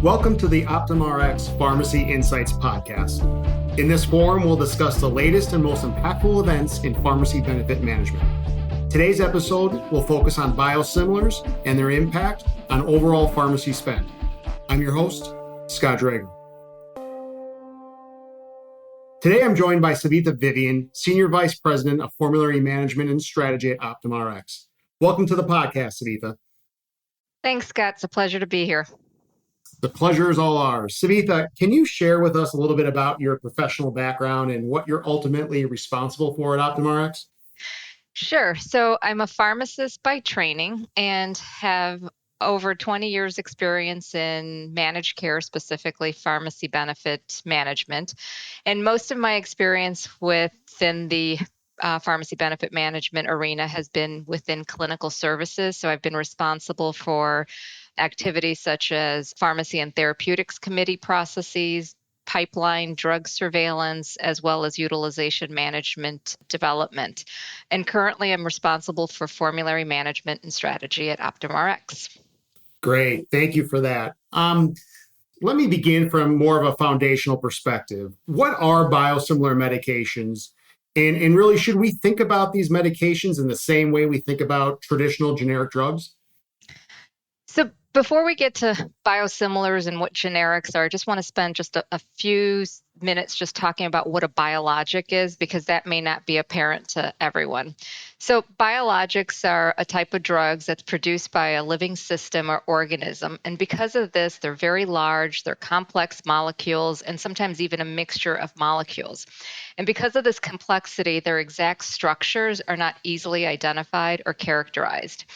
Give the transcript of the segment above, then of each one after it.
Welcome to the Optum RX Pharmacy Insights podcast. In this forum, we'll discuss the latest and most impactful events in pharmacy benefit management. Today's episode will focus on biosimilars and their impact on overall pharmacy spend. I'm your host, Scott Drager. Today, I'm joined by Savitha Vivian, Senior Vice President of Formulary Management and Strategy at Optum RX. Welcome to the podcast, Savitha. Thanks, Scott. It's a pleasure to be here. The pleasure is all ours. Savitha, can you share with us a little bit about your professional background and what you're ultimately responsible for at Optum RX? Sure. So I'm a pharmacist by training and have over 20 years experience in managed care, specifically pharmacy benefit management. And most of my experience within the pharmacy benefit management arena has been within clinical services. So I've been responsible for activities such as pharmacy and therapeutics committee processes, pipeline drug surveillance, as well as utilization management development. And currently I'm responsible for formulary management and strategy at Optum RX. Great. Thank you for that. Let me begin from more of a foundational perspective. What are biosimilar medications? And really, should we think about these medications in the same way we think about traditional generic drugs? So before we get to biosimilars and what generics are, I just want to spend just a few minutes just talking about what a biologic is, because that may not be apparent to everyone. So biologics are a type of drugs that's produced by a living system or organism. And because of this, they're very large, they're complex molecules, and sometimes even a mixture of molecules. And because of this complexity, their exact structures are not easily identified or characterized.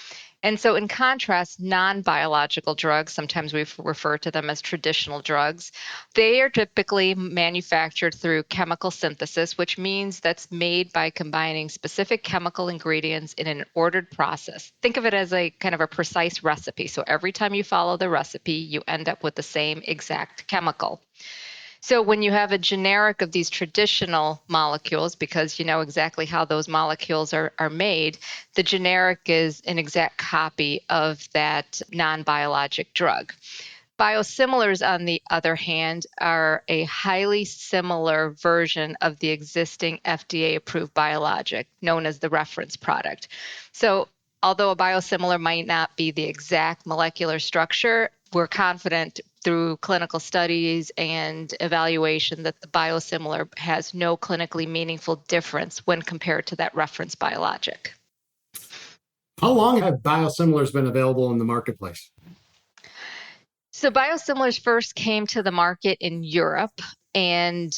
And so in contrast, non-biological drugs, sometimes we refer to them as traditional drugs, they are typically manufactured through chemical synthesis, which means that's made by combining specific chemical ingredients in an ordered process. Think of it as a kind of a precise recipe. So every time you follow the recipe, you end up with the same exact chemical. So when you have a generic of these traditional molecules, because you know exactly how those molecules are made, the generic is an exact copy of that non-biologic drug. Biosimilars, on the other hand, are a highly similar version of the existing FDA-approved biologic, known as the reference product. So although a biosimilar might not be the exact molecular structure, we're confident through clinical studies and evaluation that the biosimilar has no clinically meaningful difference when compared to that reference biologic. How long have biosimilars been available in the marketplace? So biosimilars first came to the market in Europe. And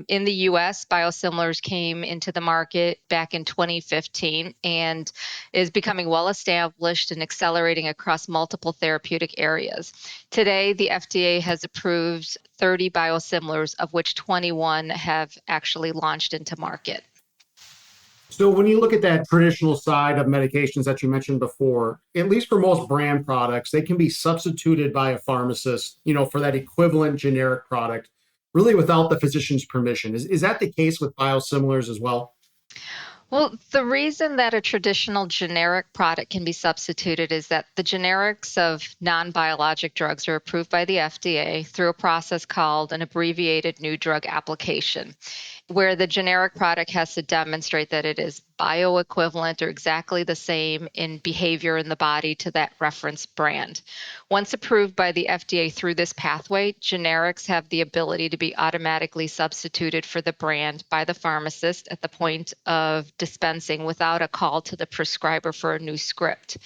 in the US, biosimilars came into the market back in 2015 and is becoming well established and accelerating across multiple therapeutic areas. Today, the FDA has approved 30 biosimilars, of which 21 have actually launched into market. So when you look at that traditional side of medications that you mentioned before, at least for most brand products, they can be substituted by a pharmacist, for that equivalent generic product, really without the physician's permission. Is that the case with biosimilars as well? Well, the reason that a traditional generic product can be substituted is that the generics of non-biologic drugs are approved by the FDA through a process called an abbreviated new drug application, where the generic product has to demonstrate that it is bioequivalent or exactly the same in behavior in the body to that reference brand. Once approved by the FDA through this pathway, generics have the ability to be automatically substituted for the brand by the pharmacist at the point of dispensing without a call to the prescriber for a new script.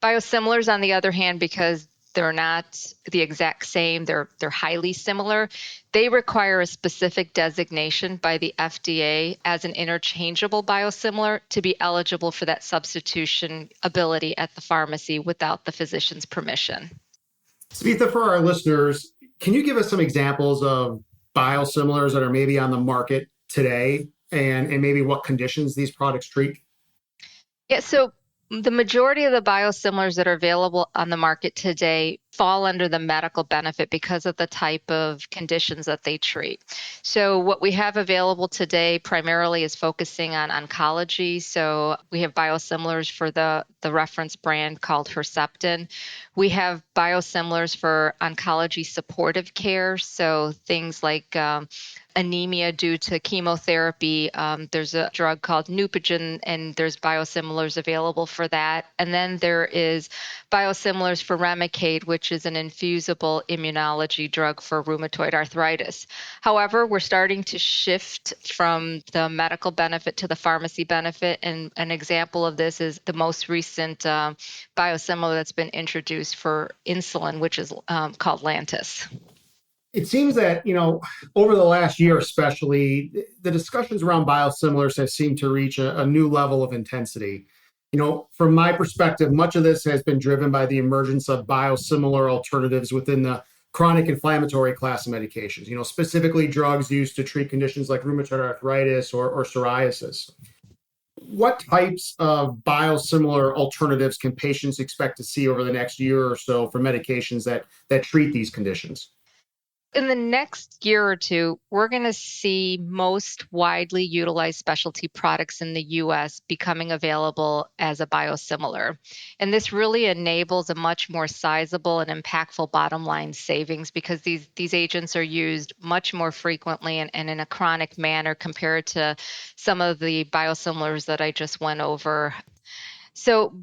Biosimilars, on the other hand, because they're not the exact same, they're highly similar, they require a specific designation by the FDA as an interchangeable biosimilar to be eligible for that substitution ability at the pharmacy without the physician's permission. Savitha, for our listeners, can you give us some examples of biosimilars that are maybe on the market today and maybe what conditions these products treat? Yeah, so the majority of the biosimilars that are available on the market today fall under the medical benefit because of the type of conditions that they treat. So what we have available today primarily is focusing on oncology. So we have biosimilars for the reference brand called Herceptin. We have biosimilars for oncology supportive care. So things like anemia due to chemotherapy. There's a drug called Neupogen, and there's biosimilars available for that. And then there is biosimilars for Remicade, which is an infusible immunology drug for rheumatoid arthritis. However, we're starting to shift from the medical benefit to the pharmacy benefit. And an example of this is the most recent biosimilar that's been introduced for insulin, which is called Lantus. It seems that, over the last year especially, the discussions around biosimilars have seemed to reach a new level of intensity. From my perspective, much of this has been driven by the emergence of biosimilar alternatives within the chronic inflammatory class of medications, specifically drugs used to treat conditions like rheumatoid arthritis or psoriasis. What types of biosimilar alternatives can patients expect to see over the next year or so for medications that treat these conditions? In the next year or two, we're going to see most widely utilized specialty products in the US becoming available as a biosimilar. And this really enables a much more sizable and impactful bottom line savings because these agents are used much more frequently and in a chronic manner compared to some of the biosimilars that I just went over. So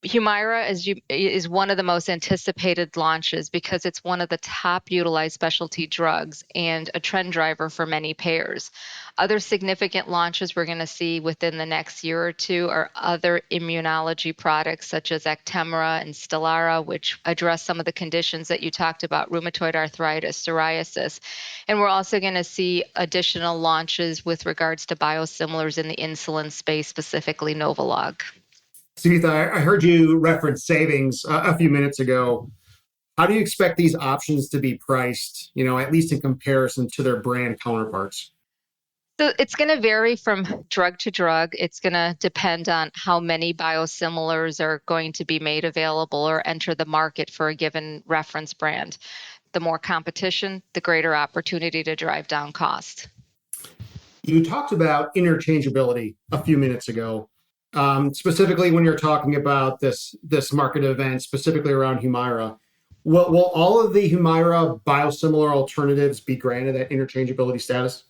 Humira is one of the most anticipated launches because it's one of the top utilized specialty drugs and a trend driver for many payers. Other significant launches we're going to see within the next year or two are other immunology products such as Actemra and Stelara, which address some of the conditions that you talked about, rheumatoid arthritis, psoriasis. And we're also going to see additional launches with regards to biosimilars in the insulin space, specifically Novolog. Savitha, I heard you reference savings a few minutes ago. How do you expect these options to be priced, at least in comparison to their brand counterparts? So it's going to vary from drug to drug. It's going to depend on how many biosimilars are going to be made available or enter the market for a given reference brand. The more competition, the greater opportunity to drive down cost. You talked about interchangeability a few minutes ago. Specifically when you're talking about this market event, specifically around Humira. Will all of the Humira biosimilar alternatives be granted that interchangeability status?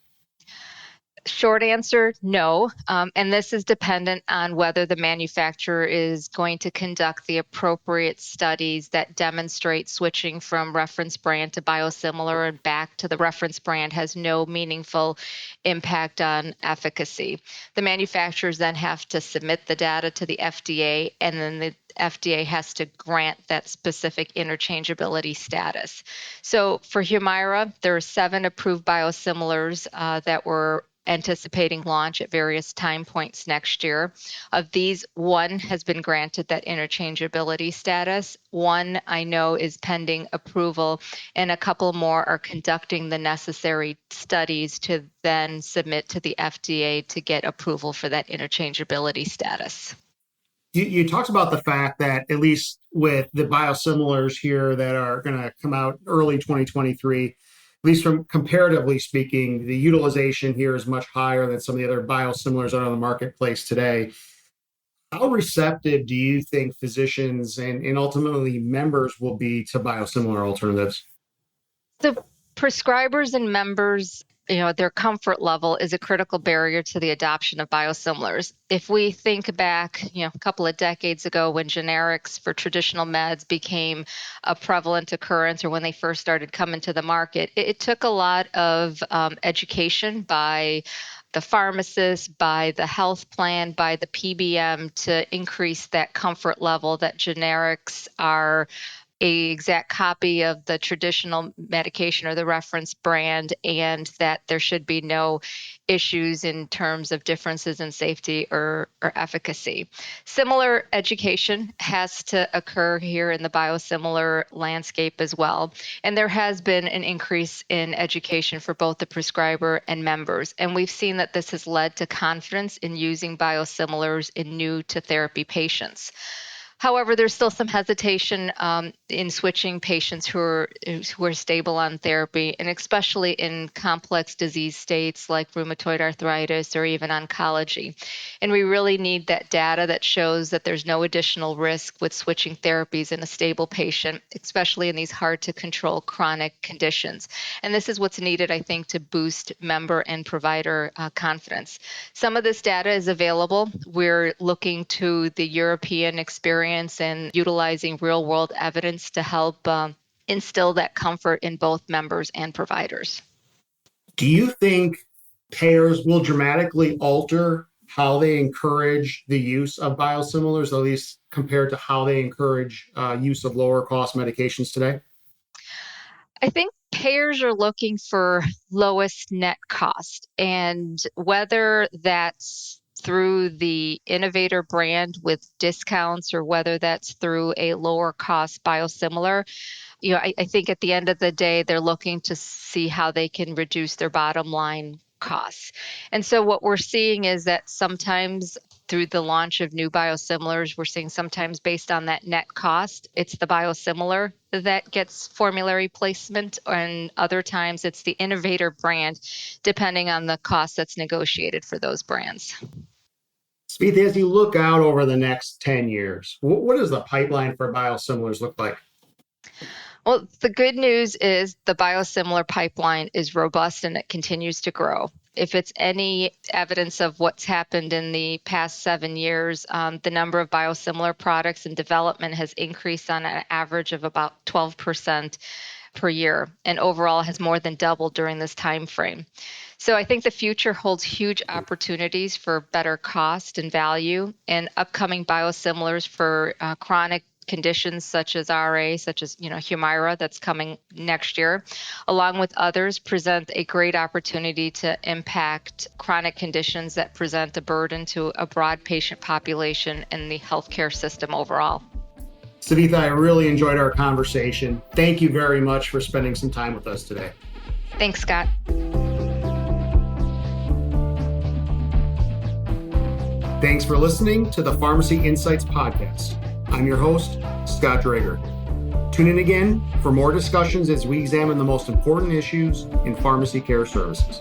Short answer, no. And this is dependent on whether the manufacturer is going to conduct the appropriate studies that demonstrate switching from reference brand to biosimilar and back to the reference brand has no meaningful impact on efficacy. The manufacturers then have to submit the data to the FDA, and then the FDA has to grant that specific interchangeability status. So for Humira, there are 7 approved biosimilars that were anticipating launch at various time points next year. Of these, 1 has been granted that interchangeability status. 1 I know is pending approval, and a couple more are conducting the necessary studies to then submit to the FDA to get approval for that interchangeability status. You talked about the fact that at least with the biosimilars here that are going to come out early 2023, at least from comparatively speaking, the utilization here is much higher than some of the other biosimilars that are on the marketplace today. How receptive do you think physicians and ultimately members will be to biosimilar alternatives? The prescribers and members, their comfort level is a critical barrier to the adoption of biosimilars. If we think back, a couple of decades ago when generics for traditional meds became a prevalent occurrence or when they first started coming to the market, it took a lot of education by the pharmacist, by the health plan, by the PBM to increase that comfort level that generics are a exact copy of the traditional medication or the reference brand, and that there should be no issues in terms of differences in safety or efficacy. Similar education has to occur here in the biosimilar landscape as well. And there has been an increase in education for both the prescriber and members. And we've seen that this has led to confidence in using biosimilars in new to therapy patients. However, there's still some hesitation in switching patients who are stable on therapy, and especially in complex disease states like rheumatoid arthritis or even oncology. And we really need that data that shows that there's no additional risk with switching therapies in a stable patient, especially in these hard to control chronic conditions. And this is what's needed, I think, to boost member and provider confidence. Some of this data is available. We're looking to the European experience and utilizing real world evidence to help instill that comfort in both members and providers. Do you think payers will dramatically alter how they encourage the use of biosimilars, at least compared to how they encourage use of lower cost medications today? I think payers are looking for lowest net cost, and whether that's through the innovator brand with discounts or whether that's through a lower cost biosimilar, I think at the end of the day, they're looking to see how they can reduce their bottom line costs. And so what we're seeing is that sometimes through the launch of new biosimilars, we're seeing sometimes based on that net cost, it's the biosimilar that gets formulary placement, and other times it's the innovator brand, depending on the cost that's negotiated for those brands. Savitha, as you look out over the next 10 years, what does the pipeline for biosimilars look like? Well, the good news is the biosimilar pipeline is robust and it continues to grow. If it's any evidence of what's happened in the past 7 years, the number of biosimilar products in development has increased on an average of about 12% per year, and overall has more than doubled during this time frame. So I think the future holds huge opportunities for better cost and value, and upcoming biosimilars for chronic conditions such as RA, such as Humira that's coming next year, along with others, present a great opportunity to impact chronic conditions that present a burden to a broad patient population in the healthcare system overall. Savitha, I really enjoyed our conversation. Thank you very much for spending some time with us today. Thanks, Scott. Thanks for listening to the Pharmacy Insights Podcast. I'm your host, Scott Drager. Tune in again for more discussions as we examine the most important issues in pharmacy care services.